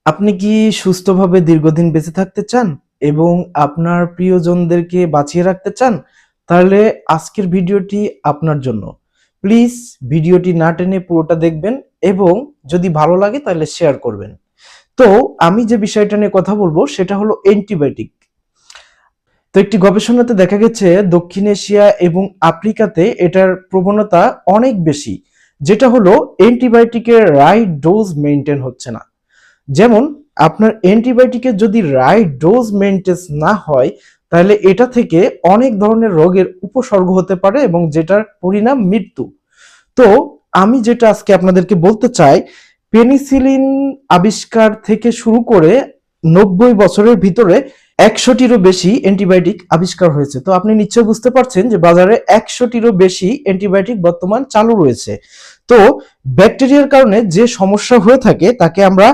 আপনি কি সুস্থভাবে দীর্ঘদিন বেঁচে থাকতে চান এবং আপনার প্রিয়জনদেরকে বাঁচিয়ে রাখতে চান? তাহলে আজকের ভিডিওটি আপনার জন্য। প্লিজ ভিডিওটি না টেনে পুরোটা দেখবেন এবং যদি ভালো লাগে তাহলে শেয়ার করবেন। তো আমি যে বিষয়টা নিয়ে কথা বলবো সেটা হলো অ্যান্টিবায়োটিক। তো একটি গবেষণাতে দেখা গেছে দক্ষিণ এশিয়া এবং আফ্রিকাতে এটার প্রবণতা অনেক বেশি, যেটা হলো অ্যান্টিবায়োটিকের রাইট ডোজ মেনটেন হচ্ছে না। যেমন আপনার অ্যান্টিবায়োটিকের যদি রাইট ডোজ মেনটেন না হয় তাহলে এটা থেকে অনেক ধরনের রোগের উপসর্গ হতে পারে এবং যেটার পরিণাম মৃত্যু। তো আমি যেটা আজকে আপনাদেরকে বলতে চাই, পেনিসিলিন আবিষ্কার থেকে শুরু করে 90 বছরের ভিতরে 100টিরও বেশি অ্যান্টিবায়োটিক আবিষ্কার হয়েছে। তো আপনি নিশ্চয়ই বুঝতে পারছেন যে বাজারে 100টিরও বেশি অ্যান্টিবায়োটিক বর্তমান চালু রয়েছে। তো ব্যাকটেরিয়ার কারণে যে সমস্যা হয়ে থাকে তাকে আমরা